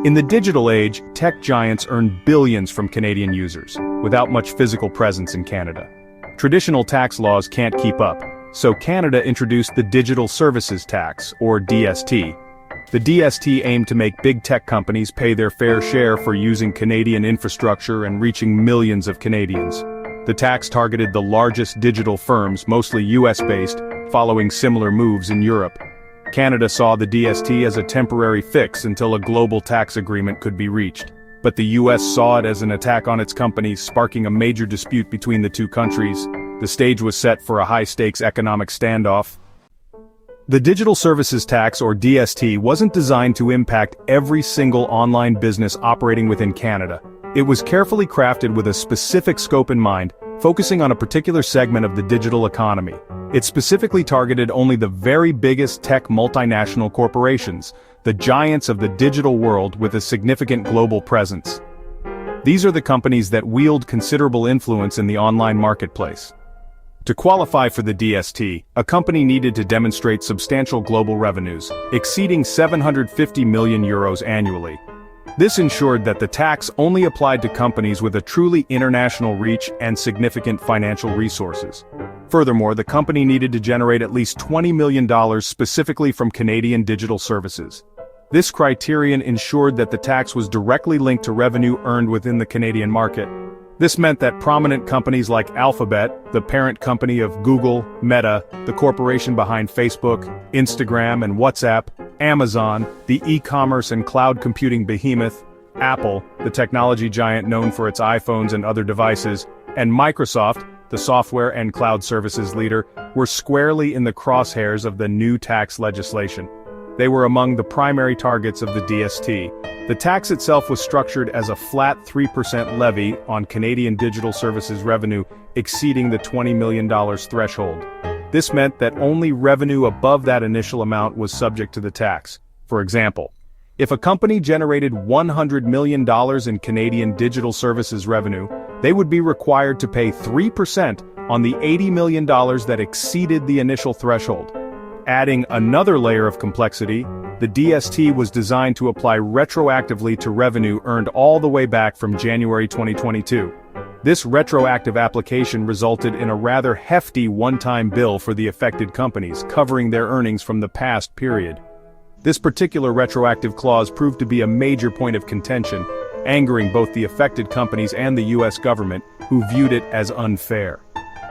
In the digital age, tech giants earn billions from Canadian users, without much physical presence in Canada. Traditional tax laws can't keep up, so Canada introduced the Digital Services Tax, or DST. The DST aimed to make big tech companies pay their fair share for using Canadian infrastructure and reaching millions of Canadians. The tax targeted the largest digital firms, mostly US-based, following similar moves in Europe. Canada saw the DST as a temporary fix until a global tax agreement could be reached. But the US saw it as an attack on its companies, sparking a major dispute between the two countries. The stage was set for a high-stakes economic standoff. The Digital Services Tax, or DST, wasn't designed to impact every single online business operating within Canada. It was carefully crafted with a specific scope in mind, focusing on a particular segment of the digital economy. It specifically targeted only the very biggest tech multinational corporations, the giants of the digital world with a significant global presence. These are the companies that wield considerable influence in the online marketplace. To qualify for the DST, a company needed to demonstrate substantial global revenues, exceeding €750 million annually. This ensured that the tax only applied to companies with a truly international reach and significant financial resources. Furthermore, the company needed to generate at least $20 million specifically from Canadian digital services. This criterion ensured that the tax was directly linked to revenue earned within the Canadian market. This meant that prominent companies like Alphabet, the parent company of Google, Meta, the corporation behind Facebook, Instagram and WhatsApp, Amazon, the e-commerce and cloud computing behemoth, Apple, the technology giant known for its iPhones and other devices, and Microsoft, the software and cloud services leader, were squarely in the crosshairs of the new tax legislation. They were among the primary targets of the DST. The tax itself was structured as a flat 3% levy on Canadian digital services revenue exceeding the $20 million threshold. This meant that only revenue above that initial amount was subject to the tax. For example, if a company generated $100 million in Canadian digital services revenue, they would be required to pay 3% on the $80 million that exceeded the initial threshold. Adding another layer of complexity, the DST was designed to apply retroactively to revenue earned all the way back from January 2022. This retroactive application resulted in a rather hefty one-time bill for the affected companies, covering their earnings from the past period. This particular retroactive clause proved to be a major point of contention, angering both the affected companies and the US government, who viewed it as unfair.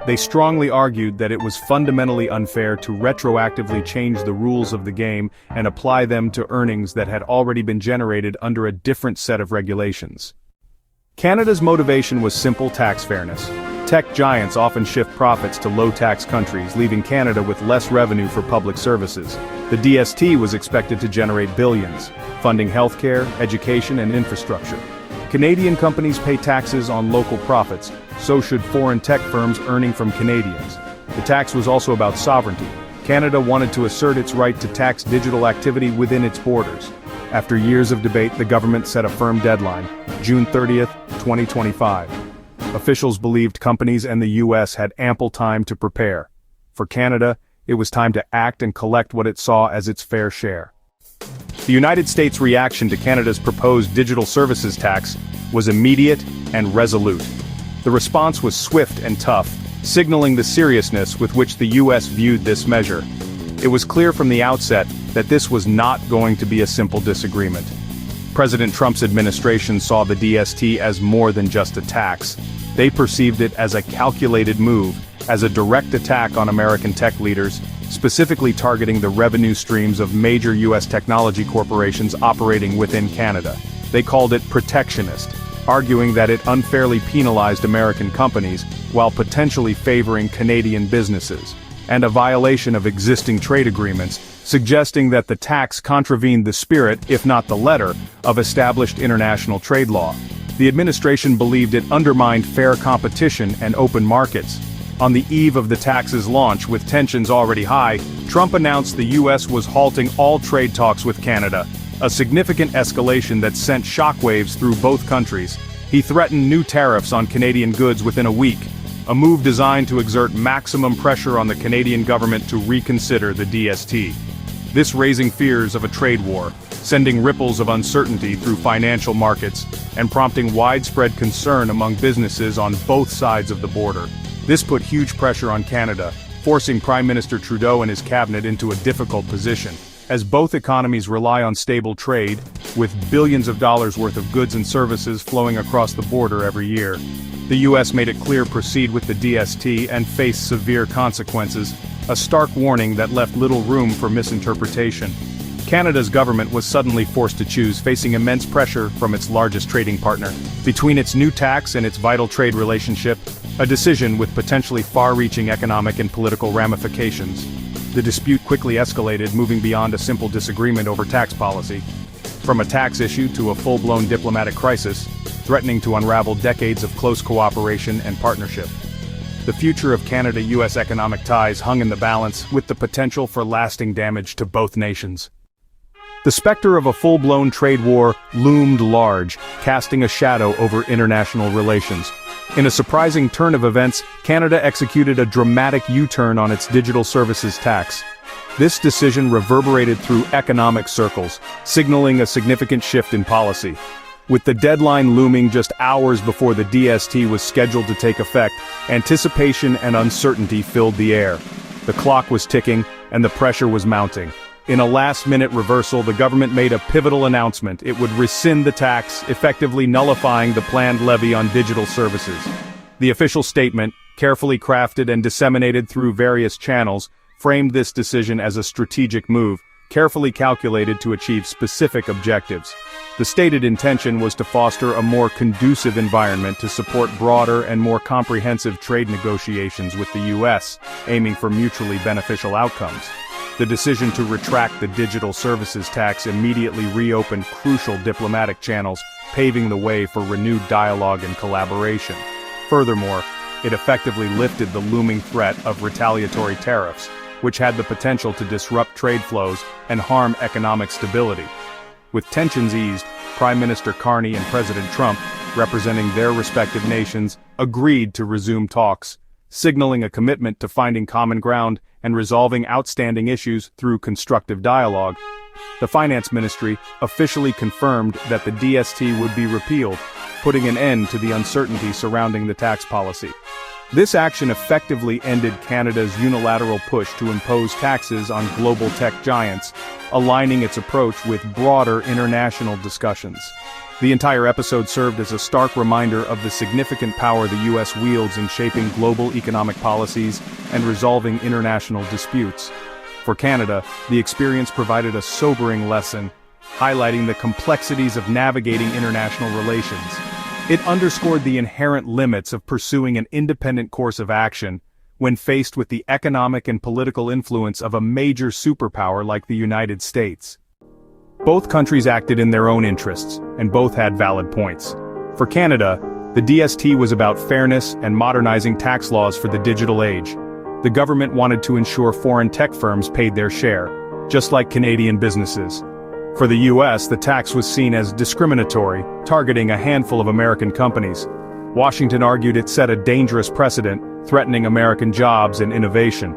They strongly argued that it was fundamentally unfair to retroactively change the rules of the game and apply them to earnings that had already been generated under a different set of regulations. Canada's motivation was simple: tax fairness. Tech giants often shift profits to low-tax countries, leaving Canada with less revenue for public services. The DST was expected to generate billions, funding healthcare, education, and infrastructure. Canadian companies pay taxes on local profits, so should foreign tech firms earning from Canadians. The tax was also about sovereignty. Canada wanted to assert its right to tax digital activity within its borders. After years of debate, the government set a firm deadline, June 30th, 2025. Officials believed companies and the US had ample time to prepare. For Canada, it was time to act and collect what it saw as its fair share. The United States' reaction to Canada's proposed digital services tax was immediate and resolute. The response was swift and tough, signaling the seriousness with which the US viewed this measure. It was clear from the outset that this was not going to be a simple disagreement. President Trump's administration saw the DST as more than just a tax. They perceived it as a calculated move, as a direct attack on American tech leaders, specifically targeting the revenue streams of major US technology corporations operating within Canada. They called it protectionist, arguing that it unfairly penalized American companies while potentially favoring Canadian businesses, and a violation of existing trade agreements, suggesting that the tax contravened the spirit, if not the letter, of established international trade law. The administration believed it undermined fair competition and open markets. On the eve of the tax's launch, with tensions already high, Trump announced the US was halting all trade talks with Canada, a significant escalation that sent shockwaves through both countries. He threatened new tariffs on Canadian goods within a week, a move designed to exert maximum pressure on the Canadian government to reconsider the DST. This raising fears of a trade war. sending ripples of uncertainty through financial markets and prompting widespread concern among businesses on both sides of the border. This put huge pressure on Canada, forcing Prime Minister Trudeau and his cabinet into a difficult position, as both economies rely on stable trade, with billions of dollars worth of goods and services flowing across the border every year. The US made it clear proceed with the DST and face severe consequences, a stark warning that left little room for misinterpretation. Canada's government was suddenly forced to choose, facing immense pressure from its largest trading partner. Between its new tax and its vital trade relationship, a decision with potentially far-reaching economic and political ramifications. The dispute quickly escalated, moving beyond a simple disagreement over tax policy. From a tax issue to a full-blown diplomatic crisis, threatening to unravel decades of close cooperation and partnership. The future of Canada-US economic ties hung in the balance, with the potential for lasting damage to both nations. The specter of a full-blown trade war loomed large, casting a shadow over international relations. In a surprising turn of events, Canada executed a dramatic U-turn on its digital services tax. This decision reverberated through economic circles, signaling a significant shift in policy. With the deadline looming just hours before the DST was scheduled to take effect, anticipation and uncertainty filled the air. The clock was ticking, and the pressure was mounting. In a last-minute reversal, the government made a pivotal announcement. It would rescind the tax, effectively nullifying the planned levy on digital services. The official statement, carefully crafted and disseminated through various channels, framed this decision as a strategic move, carefully calculated to achieve specific objectives. The stated intention was to foster a more conducive environment to support broader and more comprehensive trade negotiations with the US, aiming for mutually beneficial outcomes. The decision to retract the digital services tax immediately reopened crucial diplomatic channels, paving the way for renewed dialogue and collaboration. Furthermore, it effectively lifted the looming threat of retaliatory tariffs, which had the potential to disrupt trade flows and harm economic stability. With tensions eased, Prime Minister Carney and President Trump, representing their respective nations, agreed to resume talks, signaling a commitment to finding common ground and resolving outstanding issues through constructive dialogue. The Finance Ministry officially confirmed that the DST would be repealed, putting an end to the uncertainty surrounding the tax policy. This action effectively ended Canada's unilateral push to impose taxes on global tech giants, aligning its approach with broader international discussions. The entire episode served as a stark reminder of the significant power the US wields in shaping global economic policies and resolving international disputes. For Canada, the experience provided a sobering lesson, highlighting the complexities of navigating international relations. It underscored the inherent limits of pursuing an independent course of action when faced with the economic and political influence of a major superpower like the United States. Both countries acted in their own interests, and both had valid points. For Canada, the DST was about fairness and modernizing tax laws for the digital age. The government wanted to ensure foreign tech firms paid their share, just like Canadian businesses. For the US, the tax was seen as discriminatory, targeting a handful of American companies. Washington argued it set a dangerous precedent, threatening American jobs and innovation.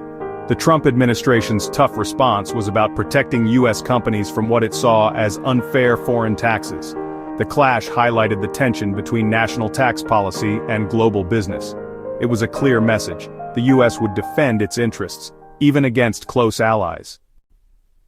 The Trump administration's tough response was about protecting US companies from what it saw as unfair foreign taxes. The clash highlighted the tension between national tax policy and global business. It was a clear message: the US would defend its interests, even against close allies.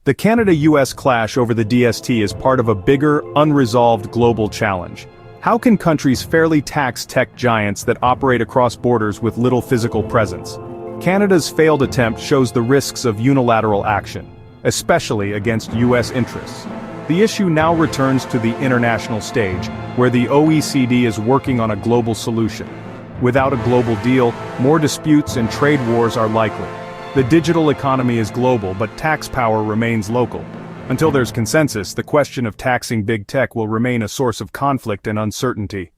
The Canada-US clash over the DST is part of a bigger, unresolved global challenge. How can countries fairly tax tech giants that operate across borders with little physical presence? Canada's failed attempt shows the risks of unilateral action, especially against US interests. The issue now returns to the international stage, where the OECD is working on a global solution. Without a global deal, more disputes and trade wars are likely. The digital economy is global, but tax power remains local. Until there's consensus, the question of taxing big tech will remain a source of conflict and uncertainty.